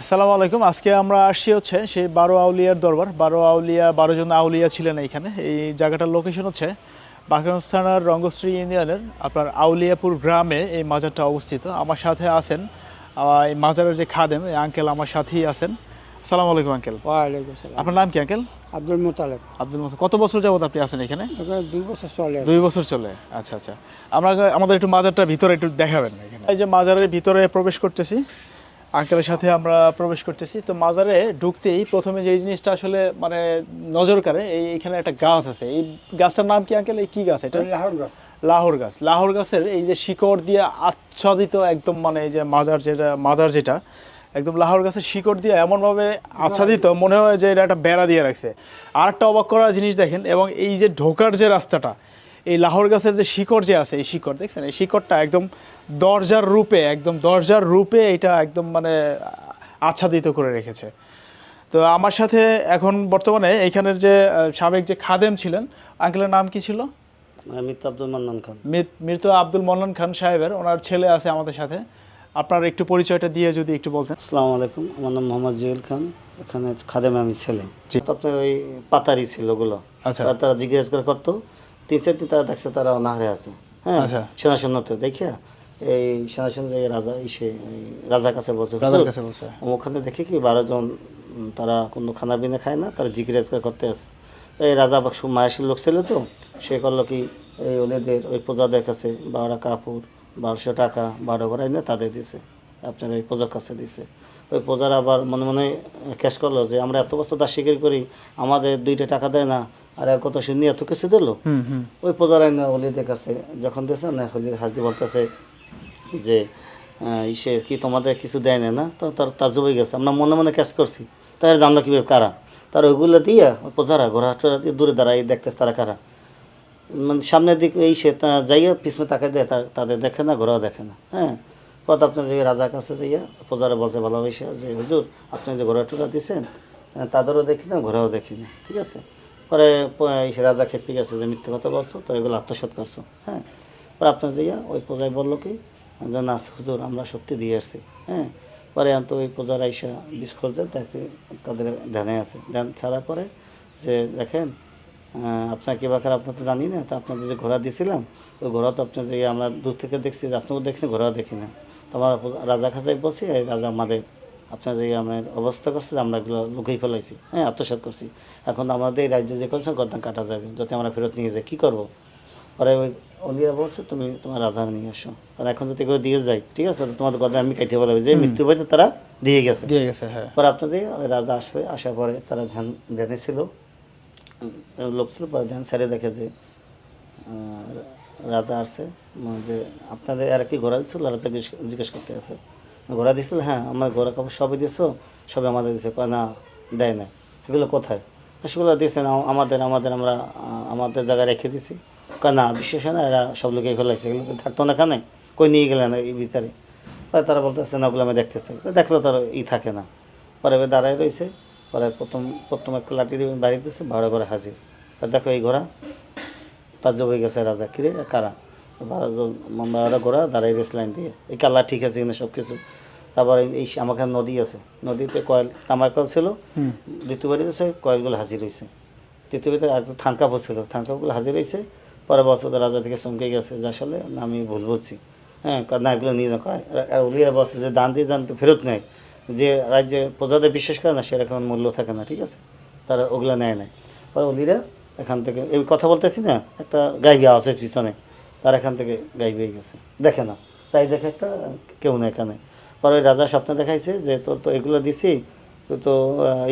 আসসালামু আলাইকুম। আজকে আমরা আসছি হচ্ছে সেই 12 আউলিয়ার দরবার। 12 জন আউলিয়া ছিলেন এইখানে। এই জায়গাটার লোকেশন হচ্ছে বাকেরগঞ্জ থানার রঙ্গশ্রী ইউনিয়নের আপনার আউলিয়াপুর গ্রামে এই মাজারটা অবস্থিত। আমার সাথে আছেন এই মাজারের যে খাদেম, এই আঙ্কেল আমার সাথেই আছেন। আসসালামু আলাইকুম আঙ্কেল। ওয়ালাইকুম সালাম। আপনার নাম কি আঙ্কেল? আব্দুল মোতালেব। আব্দুল মোতালেব। কত বছর যাবত আপনি আছেন এখানে? এখানে 2 বছর চলে। 2 বছর চলে। আচ্ছা আচ্ছা। আমাদের একটু মাজারটা ভিতরে একটু দেখাবেন এখানে। এই যে মাজারের ভিতরে প্রবেশ করতেছি, আঙ্কেলের সাথে আমরা প্রবেশ করতেছি। তো মাজারে ঢুকতেই প্রথমে যে জিনিসটা আসলে মানে নজর কাড়ে, এইখানে একটা গাছ আছে। এই গাছটার নাম কি আঙ্কেল? এই কি গাছ এটা? লাহোর গাছ। লাহোর গাছ। লাহোর গাছের এই যে শিকড় দিয়ে আচ্ছাদিত একদম, মানে এই যে মাজার যেটা একদম লাহোর গাছের শিকড় দিয়ে এমনভাবে আচ্ছাদিত মনে হয় যে এটা একটা বেড়া দিয়ে রাখছে। আর একটা অবাক করার জিনিস দেখেন, এবং এই যে ঢোকার যে রাস্তাটা, এই লাহোর গাছের যে শিকড় যে আছে, এই শিকড় দেখছেন, এই শিকড়টা একদম দরজার রূপে এটা একদম মানে আচ্ছাদিত করে রেখেছে। তো আমার সাথে এখন বর্তমানে এইখানের যে সাবেক যে খাদেম ছিলেন, আঙ্কেলের নাম কি ছিল? মৃত আব্দুল মান্নান খান। মৃত আব্দুল মন্নান খান সাহেবের, ওনার ছেলে আছে আমাদের সাথে। আপনার একটু পরিচয়টা দিয়ে যদি একটু বলতেন। আসসালামু আলাইকুম, আমার নাম মোহাম্মদ জুয়েল খান। এখানে খাদেম আমি ছেলে। আপনার ওই পাতারি ছিল ওগুলো। আচ্ছা। তারা জিজ্ঞেস করতো, 3-4টি তারা দেখছে তারা অনাহারে আছে। হ্যাঁ, আচ্ছা। সেনাশূন্যতে দেখিয়া এই সেনাশূন্য রাজা রাজার কাছে বলছে, ওখানে দেখে কি 12 জন তারা কোনো খানা পিনা খায় না, তারা জিজ্ঞাসা করতে আসে। এই রাজা মায়াসীর লোক ছিল, তো সে করলো কি এই ওদের ওই প্রজাদের কাছে 12 কাপড় 1200 টাকা 12 ঘর এনে তাদের দিছে, আপনার ওই প্রজার কাছে দিছে। ওই প্রজারা আবার মনে মনে ক্যাশ করলো যে আমরা এত বছর দাস স্বীকার করি, আমাদের 2টা টাকা দেয় না, আর কত শুনি এত কিছু দিল। ওই প্রজারা এনে অলিদের কাছে যখন দিয়েছে না, হলির হাসদি বলতেছে যে ইসে কি তোমাদের কিছু দেয় না? তো তার তাজুবই গেছে, আমরা মনে মনে ক্যাশ করছি, তার জানলো কীভাবে কারা। তার ওইগুলো দিয়ে ওই প্রজারা ঘোরা টোরা দিয়ে দূরে দাঁড়াই দেখতেছে তারা কারা। মানে সামনের দিক এই সে যাইয়া পিছনে তাকাই দেয়, তাদের দেখে না, ঘোরাও দেখে না। হ্যাঁ, পথ আপনার যে রাজার কাছে যাইয়া প্রজারা বলছে ভালোবাসা যে হুজুর আপনি যে ঘোরা টোরা দিয়েছেন তাদেরও দেখি না, ঘোরাও দেখি না, ঠিক আছে। পরে রাজা খেপে গেছে যে মিথ্যে কথা বলছো, তো এগুলো আত্মসাৎ করছো। হ্যাঁ, পরে আপনার যাইয়া ওই প্রজায় বললো কি যে না হুজুর আমরা সত্যি দিয়ে আসছি। হ্যাঁ, পরে তো ওই প্রজারা ইসা বিষ করছে, তাকে তাদের ধ্যানে আছে। ধ্যান ছাড়া পরে যে দেখেন আপনার কি বাকার আপনার তো জানি না, তো আপনাদের যে ঘোড়া দিয়েছিলাম ওই ঘোড়া তো আপনার যে আমরা দূর থেকে দেখছি, যে আপনাকেও দেখছি, ঘোড়াও দেখি না। তো আমার রাজা খাঁচাই বলছি, এই রাজা আমাদের আপনার যে আমার অবস্থা করছে যে আমরা এগুলো লুকিয়ে ফেলাইছি, হ্যাঁ আত্মসাৎ করছি। এখন আমাদের এই রাজ্যে যে করছে গদ্দান কাটা যাবে, যাতে আমরা ফেরত নিয়ে যাই, কী করবো? পরে ওই অলিয়া বলছে তুমি তোমার রাজা নিয়ে আসো, কারণ এখন যদি কেউ দিয়ে যাই, ঠিক আছে, তোমাদের কথা আমি কাটিয়ে বলবো যে মৃত্যুর ভয়তে তারা দিয়ে গেছে। হ্যাঁ। পরে আপনার যে ওই রাজা আসার পরে তারা ধ্যানে ছিল, লোক ছিল। পরে ধ্যান ছেড়ে দেখে যে রাজা আসছে, যে আপনাদের আর কি ঘোরা দিচ্ছিল? রাজা জিজ্ঞেস করতে আছে, ঘোরা দিচ্ছিল? হ্যাঁ, আমার ঘোরা কাপড় সবই দিয়েছো, সবই আমাদের দিয়েছে। কয় না, দেয় না। এগুলো কোথায়? সেগুলো দিয়েছেন আমাদের আমরা আমাদের জায়গায় রেখে দিয়েছি। কয় না, বিশ্বাস হয় না, এরা সব লোকে ফেলাইছে, এগুলো থাকতো না এখানে, কই নিয়ে গেলেন এই ভিতরে? তারা বলতেছে না, ওগুলো আমি দেখতেছি। দেখলে তার থাকে না। পরে দাঁড়ায় রয়েছে। পরে প্রথম একটা লাঠি দিয়ে বাড়ি দিয়েছে, 12 ঘরে হাজির। দেখো এই ঘোড়া তাজ্জব হয়ে গেছে। রাজা কিরে কারা? 12 ঘোড়া দাঁড়াই রয়েছে লাইন দিয়ে। এই কাল্লা ঠিক আছে কিনা সব কিছু। তারপরে এই আমার এখানে নদী আছে, নদীতে কয়েল তামার কল ছিল, দ্বিতীয় বাড়ি দিয়েছে, কয়েলগুলো হাজির হয়েছে। তৃতীয় বাড়িতে আর থানকাপড় ছিল, থানকাপড়গুলো হাজির হয়েছে। পরে বছর রাজা থেকে চমকে গেছে যে আসলে আমি ভুল বলছি। হ্যাঁ, না এগুলো নিয়ে যাও। কয় আর উলিয়ার বলছে যে দান দিয়ে দান তো ফেরত নেয়, যে রাজ্যে প্রজাদের বিশ্বাস করে না সেরকম মূল্য থাকে না, ঠিক আছে, তারা ওগুলো নেয় নাই। পরে উলিরা এখান থেকে এই কথা বলতেছি না, একটা গাইবি আওয়াজ পিছনে, তার এখান থেকে গাইব হয়ে গেছে, দেখে না, চাই দেখে একটা কেউ নেই এখানে। পরে ওই রাজা স্বপ্নে দেখাইছে যে তোর তো এগুলো দিছি, তুই তো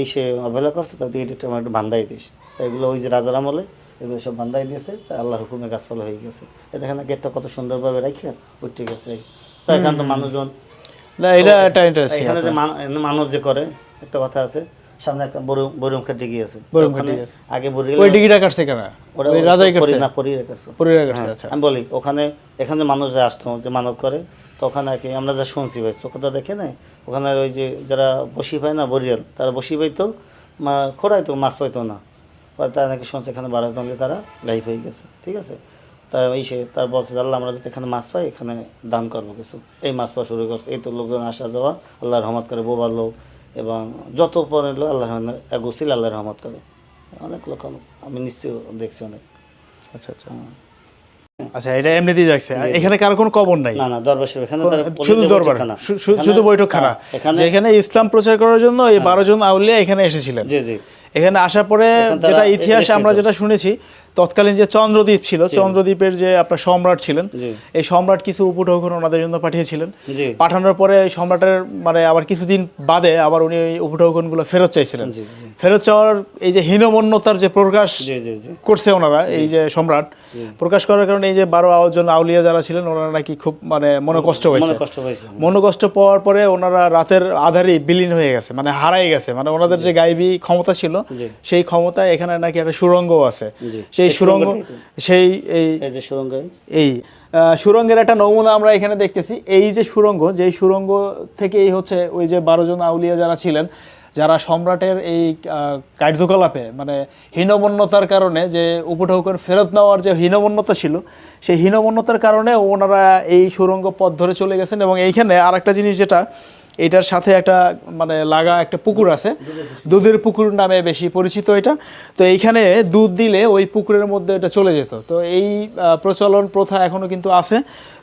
এই সে অবহেলা করছে, তো তুই এটা আমার একটু বান্ধাই দিস। এগুলো ওই যে রাজার আমলে এগুলো সব বান্ধাই দিয়েছে, তাই আল্লাহর হুকুমে গাছপালা হয়ে গেছে। দেখেন গেটটা কত সুন্দরভাবে রাখে উঠে গেছে। তো এখান তো মানুষজন না, এটা একটা ইন্টারেস্টিং। এখানে যে মানুষ যে করে একটা কথা আছে, সামনে একটা বরুমখার ডিগি আছে, আগে ওই ডিগিটা কাটছে কেন? ওই রাজাই কাটছে না, পরিরা কাটছে। আচ্ছা, আমি বলি এখানে মানুষ যে আসতো যে মানত করে, তো ওখানে আর কি আমরা যা শুনছি ভাই, চোখে তো দেখে নাই, ওখানে ওই যে যারা বসি পায় না বরিয়াল, তারা বসি পাইতো, খোড়াইতো, মাছ পাইতো না। পরে তারা নাকি শুনছে এখানে 12 জন তারা গাইব হয়ে গেছে, ঠিক আছে। তাই তার বলছে আল্লাহ আমরা যদি এখানে মাছ পাই, এখানে দান করবো কিছু। এই মাছ পাওয়া শুরু করছে, এই তো লোকজন আসা যাওয়া, আল্লাহ রহমত করে বোবার লোক এবং যত পরে এলো আল্লাহ এগোছিল আল্লাহ রহমত করে অনেক লোক আমি নিশ্চয় দেখছি অনেক। আচ্ছা আচ্ছা আচ্ছা, এটা এমনিতেই যাচ্ছে, এখানে কারো কোনো কবর নাই? না না, দরবার শরীফ এখানে তারা শুধু দরবার, শুধু বৈঠকখানা। এখানে ইসলাম প্রচার করার জন্য এই 12 জন আউলিয়া এখানে এসেছিলেন। জি জি। এখানে আসার পরে যেটা ইতিহাস আমরা যেটা শুনেছি, তৎকালীন যে চন্দ্রদ্বীপ ছিল, চন্দ্রদ্বীপের যে আপনার সম্রাট ছিলেন, এই সম্রাট কিছু উপঢৌকন ওনাদের জন্য পাঠিয়েছিলেন। পাঠানোর পরে এই সম্রাটের মানে আবার কিছুদিন বাদে আবার উনি ওই উপঢৌকনগুলো ফেরত চাইছিলেন। ফেরত চাওয়ার এই যে হীনমন্যতার যে প্রকাশ করছে ওনারা, এই যে সম্রাট প্রকাশ করার কারণে এই যে 12 জন আউলিয়া যারা ছিলেন ওনারা নাকি খুব মানে মনে কষ্ট হয়েছে। মনে কষ্ট পাওয়ার পরে ওনারা রাতের আধারে বিলীন হয়ে গেছে, মানে হারাই গেছে। মানে ওনাদের যে গায়েবী ক্ষমতা ছিল সেই ক্ষমতায় এখানে নাকি একটা সুড়ঙ্গ আছে। সেই সুড়ঙ্গ, সেই এই সুড়ঙ্গ, এই সুড়ঙ্গের একটা নমুনা আমরা এখানে দেখতেছি। এই যে সুড়ঙ্গ, যেই সুড়ঙ্গ থেকেই হচ্ছে ওই যে 12 জন আউলিয়া যারা ছিলেন, যারা সম্রাটের এই কার্যকলাপে মানে হীনমন্যতার কারণে, যে উপঢৌকন ফেরত নেওয়ার যে হীনমন্যতা ছিল, সেই হীনমন্যতার কারণে ওনারা এই সুড়ঙ্গ পথ ধরে চলে গেছেন। এবং এইখানে আর একটা জিনিস, যেটা এটার সাথে একটা মানে লাগা একটা পুকুর আছে, দুধের পুকুর নামে বেশি পরিচিত এটা। তো এইখানে দুধ দিলে ওই পুকুরের মধ্যে এটা চলে যেত। তো এই প্রচলন প্রথা এখনও কিন্তু আছে।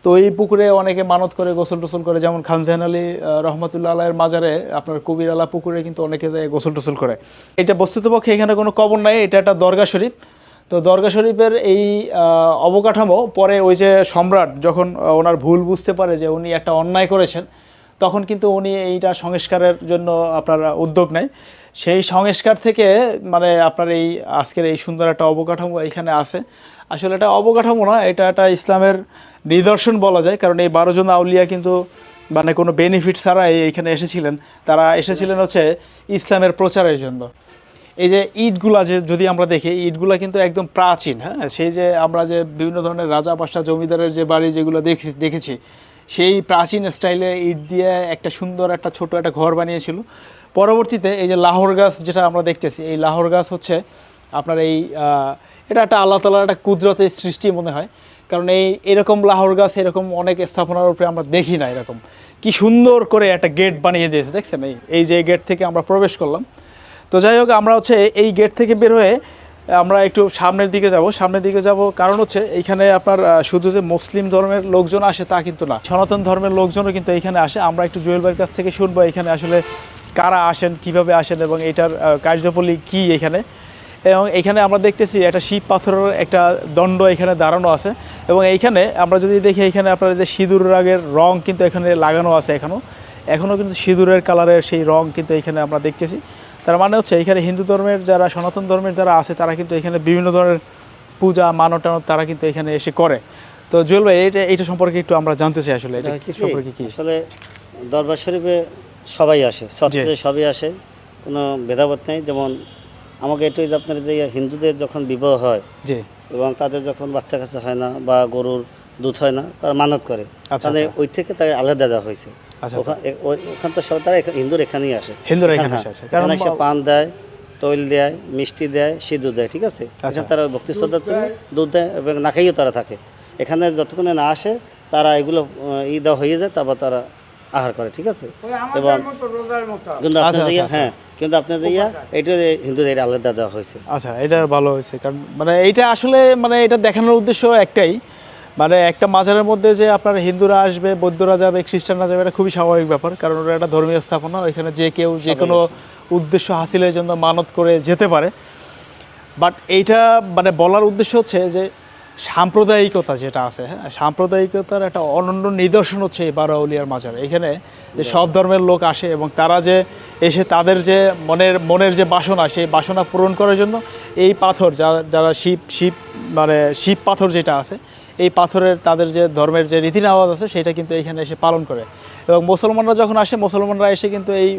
তো এই পুকুরে অনেকে মানত করে, গোসল টোসল করে, যেমন খান জাহান আলী রহমতুল্লাহ আলাইয়ের মাজারে আপনার কবির আলা পুকুরে কিন্তু অনেকে যায় গোসল টোসল করে। এটা বস্তুতপক্ষে এখানে কোনো কবর নাই, এটা একটা দরগা শরীফ। তো দরগা শরীফের এই অবকাঠামো পরে ওই যে সম্রাট যখন ওনার ভুল বুঝতে পারে যে উনি একটা অন্যায় করেছেন, তখন কিন্তু উনি এইটা সংস্কারের জন্য আপনার উদ্যোগ নেয়। সেই সংস্কার থেকে মানে আপনার এই আজকের এই সুন্দর একটা অবকাঠামো এখানে আছে। আসলে এটা অবকাঠামো না, এটা একটা ইসলামের নিদর্শন বলা যায়। কারণ এই 12 জন আউলিয়া কিন্তু মানে কোনো বেনিফিট ছাড়া এইখানে এসেছিলেন। তারা এসেছিলেন হচ্ছে ইসলামের প্রচারের জন্য। এই যে ইটগুলা যে যদি আমরা দেখি, ইটগুলা কিন্তু একদম প্রাচীন। হ্যাঁ, সেই যে আমরা যে বিভিন্ন ধরনের রাজা বাদশা জমিদারের যে বাড়ি যেগুলো দেখেছি, সেই প্রাচীন স্টাইলে ইট দিয়ে একটা সুন্দর একটা ছোট একটা ঘর বানিয়েছিল। পরবর্তীতে এই যে লাহোর গাছ যেটা আমরা দেখতেছি, এই লাহোর গাছ হচ্ছে আপনার এই এটা একটা আল্লাহ তাআলার একটা কুদরতের সৃষ্টি মনে হয়। কারণ এরকম লাহোর গাছ এরকম অনেক স্থাপনার উপরে আমরা দেখি না। এরকম কি সুন্দর করে একটা গেট বানিয়ে দিয়েছে, দেখছেন? এই যে গেট থেকে আমরা প্রবেশ করলাম। তো যাই হোক, আমরা হচ্ছে এই গেট থেকে বের হয়ে আমরা একটু সামনের দিকে যাব। কারণ হচ্ছে এইখানে আপনার শুধু যে মুসলিম ধর্মের লোকজন আসে তা কিন্তু না, সনাতন ধর্মের লোকজনও কিন্তু এইখানে আসে। আমরা একটু জুয়েল ভাইয়ের কাছ থেকে শুনবো এখানে আসলে কারা আসেন, কিভাবে আসেন এবং এটার কার্যপল্লী কি এখানে। এবং এখানে আমরা দেখতেছি একটা শিব পাথরের একটা দণ্ড এখানে দাঁড়ানো আছে। এবং এইখানে আমরা যদি দেখি, এখানে আপনার যে সিঁদুর রাগের রং কিন্তু এখানে লাগানো আছে, এখনও কিন্তু সিঁদুরের কালারের সেই রং কিন্তু এখানে আমরা দেখতেছি। তার মানে হচ্ছে এখানে হিন্দু ধর্মের যারা, সনাতন ধর্মের যারা আছে, তারা কিন্তু এখানে বিভিন্ন ধরনের পূজা মানত তারা কিন্তু এখানে এসে করে। তো জুয়েল ভাই, এইটা সম্পর্কে একটু আমরা জানতে চাই আসলে এটা সম্পর্কে কি। আসলে দরবার শরীফে সবাই আসে, সবাই আসে, কোনো ভেদাভেদ নেই। যেমন আমাকে এটাই যে আপনার যে হিন্দুদের যখন বিবাহ হয় এবং তাদের যখন বাচ্চা কাচ্চা হয় না বা গরুর দুধ হয় না, তারা মানত করে, তাহলে ওই থেকে তাই আলাদা দেওয়া হয়েছে। ওখান তো সব তারা হিন্দুর এখানেই আসে, কারণ সে পান দেয়, তৈল দেয়, মিষ্টি দেয়, সিঁদুর দেয়, ঠিক আছে। এখানে তারা ভক্তি শ্রদ্ধার জন্য দুধ দেয় এবং না খাইয়েও তারা থাকে। এখানে যতক্ষণে না আসে তারা এগুলো দেওয়া হয়ে যায়, তারপর তারা আহার করে, ঠিক আছে। এবং কিন্তু আপনার কিন্তু আপনার যে এইটা হিন্দুদের আলাদা দেওয়া হয়েছে। আচ্ছা, এটা ভালো হয়েছে। কারণ মানে এইটা আসলে মানে এটা দেখানোর উদ্দেশ্য একটাই, মানে একটা মাজারের মধ্যে যে আপনার হিন্দুরা আসবে, বৌদ্ধরা যাবে, খ্রিস্টানরা যাবে, এটা খুবই স্বাভাবিক ব্যাপার। কারণ ওটা একটা ধর্মীয় স্থাপনা, এখানে যে কেউ যে কোনো উদ্দেশ্য হাসিলের জন্য মানত করে যেতে পারে। বাট এইটা মানে বলার উদ্দেশ্য হচ্ছে যে সাম্প্রদায়িকতা যেটা আছে, হ্যাঁ, সাম্প্রদায়িকতার একটা অনন্য নিদর্শন হচ্ছে এই 12 আউলিয়ার মাজার। এখানে যে সব ধর্মের লোক আসে এবং তারা যে এসে তাদের যে মনের যে বাসনা, সেই বাসনা পূরণ করার জন্য এই পাথর, যারা শিব পাথর যেটা আছে, এই পাথরের তাদের যে ধর্মের যে রীতি নেওয়াজ আছে সেটা কিন্তু এখানে এসে পালন করে। এবং মুসলমানরা যখন আসে, মুসলমানরা এসে কিন্তু এই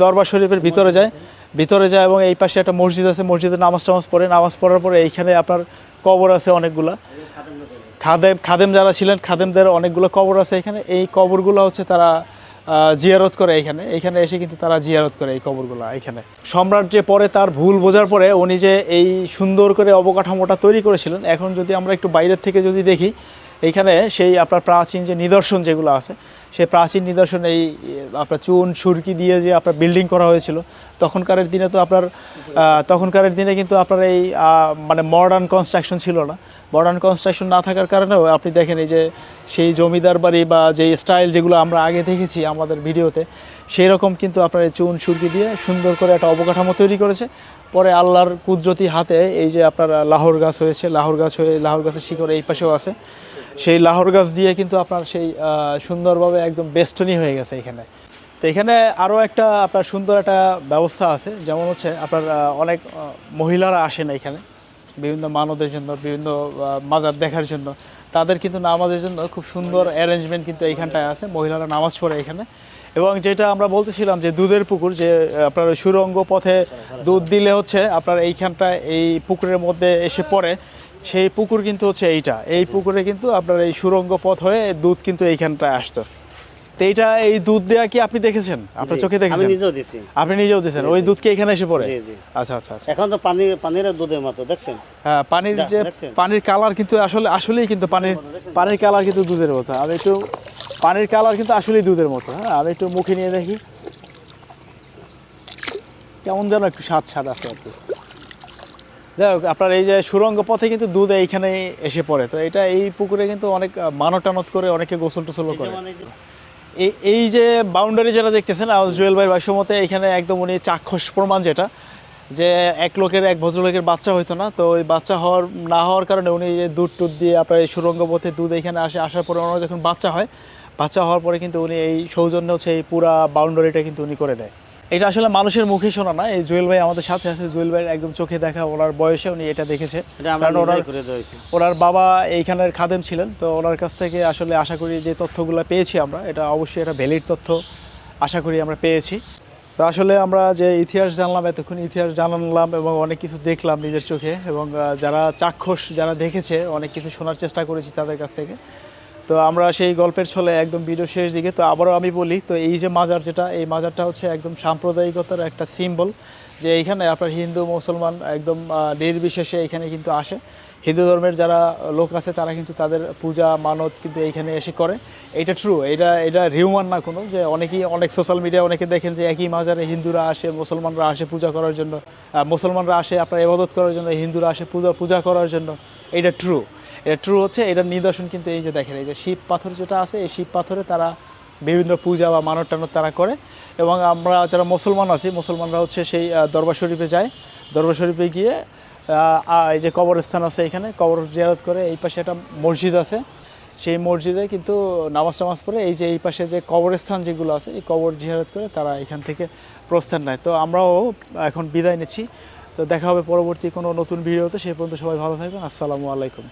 দরবার শরীফের ভিতরে যায় এবং এই পাশে একটা মসজিদ আছে, মসজিদে নামাজ পড়ে, নামাজ পড়ার পরে এইখানে আপনার কবর আছে অনেকগুলা। খাদেম যারা ছিলেন, খাদেমদের অনেকগুলো কবর আছে এখানে। এই কবরগুলো হচ্ছে তারা জিয়ারত করে এইখানে এসে কিন্তু তারা জিয়ারত করে এই কবরগুলো এখানে। সম্রাট যে পরে তার ভুল বোঝার পরে উনি যে এই সুন্দর করে অবকাঠামোটা তৈরি করেছিলেন, এখন যদি আমরা একটু বাইরের থেকে যদি দেখি, এইখানে সেই আপনার প্রাচীন যে নিদর্শন যেগুলো আছে সেই প্রাচীন নিদর্শন এই আপনার চুন সুরকি দিয়ে যে আপনার বিল্ডিং করা হয়েছিল তখনকারের দিনে তো আপনার তখনকারের দিনে কিন্তু আপনার এই মানে মডার্ন কনস্ট্রাকশন ছিল না। মডার্ন কনস্ট্রাকশন না থাকার কারণেও আপনি দেখেন এই যে সেই জমিদার বাড়ি বা যে স্টাইল যেগুলো আমরা আগে দেখেছি আমাদের ভিডিওতে, সেই রকম কিন্তু আপনার এই চুন সুরকি দিয়ে সুন্দর করে একটা অবকাঠামো তৈরি করেছে। পরে আল্লাহর কুদরতি হাতে এই যে আপনার লাহোর গাছ হয়েছে, লাহোর গাছ হয়ে লাহোর গাছের শিকড় এই পাশেও আছে, সেই লাহোর গাছ দিয়ে কিন্তু আপনার সেই সুন্দরভাবে একদম বেষ্টনী হয়ে গেছে এখানে। তো এখানে আরও একটা আপনার সুন্দর একটা ব্যবস্থা আছে, যেমন হচ্ছে আপনার অনেক মহিলারা আসেন এখানে বিভিন্ন মানতের জন্য, বিভিন্ন মাজার দেখার জন্য, তাদের কিন্তু নামাজের জন্য খুব সুন্দর অ্যারেঞ্জমেন্ট কিন্তু এইখানটায় আছে, মহিলারা নামাজ পড়ে এখানে। এবং যেটা আমরা বলতেছিলাম যে দুধের পুকুর, যে আপনার সুরঙ্গ পথে দুধ দিলে হচ্ছে আপনার এইখানটায় এই পুকুরের মধ্যে এসে পড়ে, সেই পুকুর কিন্তু হচ্ছে এইটা, এই পুকুরে কিন্তু আপনার এই সুরঙ্গ পথ হয়ে দুধ কিন্তু এইখানটায় আসতো। তো এইটা এই দুধ দেয়া কি আপনি দেখেছেন, আপনার চোখে আমি দেখেছেন? নিজেও দিছি। আপনি নিজেও দিয়েছেন ওই দুধ কি এখানে এসে পড়ে? জি জি। আচ্ছা আচ্ছা আচ্ছা। এখন তো পানির দুধের মতো দেখছেন। হ্যাঁ, পানির যে দেখছেন? পানির কালার কিন্তু আসলেই কিন্তু পানির কালার কিন্তু দুধের মতো। আমি একটু পানির কালার কিন্তু আসলেই দুধের মতো। হ্যাঁ, আমি একটু মুখে নিয়ে দেখি, কেমন যেন একটু স্বাদ আছে আর কি। যাই হোক, আপনার এই যে সুরঙ্গ পথে কিন্তু দুধ এইখানে এসে পড়ে। তো এটা এই পুকুরে কিন্তু অনেক মানত টানত করে অনেকে গোসল টোসলও করে। এই যে বাউন্ডারি যেটা দেখতেছেন জুয়েল ভাইয়ের ভাষ্যমতে, এখানে একদম উনি চাক্ষুষ প্রমাণ যেটা, যে এক ভদ্রলোকের বাচ্চা হইতো না, তো ওই বাচ্চা না হওয়ার কারণে উনি যে দুধ টুধ দিয়ে আপনার এই সুরঙ্গ পথে দুধ এখানে আসার পরে ওনার যখন বাচ্চা হয়, বাচ্চা হওয়ার পরে কিন্তু উনি এই সৌজন্য হচ্ছে এই পুরা বাউন্ডারিটা কিন্তু উনি করে দেয়। এটা আসলে মানুষের মুখে শোনা না, এই জুয়েল ভাই আমাদের সাথে আছে, জুয়েল ভাইয়ের একদম চোখে দেখা, ওনার বয়সে উনি এটা দেখেছে। কারণ ওনার বাবা এইখানের খাদেম ছিলেন, তো ওনার কাছ থেকে আসলে আশা করি যে তথ্যগুলো পেয়েছি আমরা, এটা অবশ্যই এটা ভ্যালিড তথ্য আশা করি আমরা পেয়েছি। তো আসলে আমরা যে ইতিহাস জানলাম, এতক্ষণ ইতিহাস জানলাম এবং অনেক কিছু দেখলাম নিজের চোখে, এবং যারা চাক্ষুষ যারা দেখেছে অনেক কিছু শোনার চেষ্টা করেছি তাদের কাছ থেকে। তো আমরা সেই গল্পের ছলে একদম ভিডিও শেষ দিকে, তো আবারও আমি বলি, তো এই যে মাজার যেটা, এই মাজারটা হচ্ছে একদম সাম্প্রদায়িকতার একটা সিম্বল, যে এইখানে আপনার হিন্দু মুসলমান একদম নির্বিশেষে এখানে কিন্তু আসে। হিন্দু ধর্মের যারা লোক আছে তারা কিন্তু তাদের পূজা মানত কিন্তু এইখানে এসে করে। এটা ট্রু, এটা রিউমার না কোনো, যে অনেক সোশ্যাল মিডিয়া অনেকে দেখেন যে একই মাজারে হিন্দুরা আসে, মুসলমানরা আসে পূজা করার জন্য, মুসলমানরা আসে আপনার ইবাদত করার জন্য, হিন্দুরা আসে পূজা করার জন্য। এটা ট্রু হচ্ছে, এটার নিদর্শন কিন্তু এই যে দেখেন, এই যে শিব পাথর যেটা আছে, এই শিব পাথরে তারা বিভিন্ন পূজা বা মানত টানত তারা করে। এবং আমরা যারা মুসলমান আছি, মুসলমানরা হচ্ছে সেই দরবার শরীফে যায়, দরবার শরীফে গিয়ে এই যে কবরস্থান আছে এখানে কবর জিয়ারত করে, এই পাশে একটা মসজিদ আছে, সেই মসজিদে কিন্তু নামাজ পড়ে, এই যে এই পাশে যে কবরস্থান যেগুলো আছে এই কবর জিয়ারত করে তারা এখান থেকে প্রস্থান নেয়। তো আমরাও এখন বিদায় নিচ্ছি, তো দেখা হবে পরবর্তী কোনো নতুন ভিডিওতে। সেই পর্যন্ত সবাই ভালো থাকবেন। আসসালামু আলাইকুম।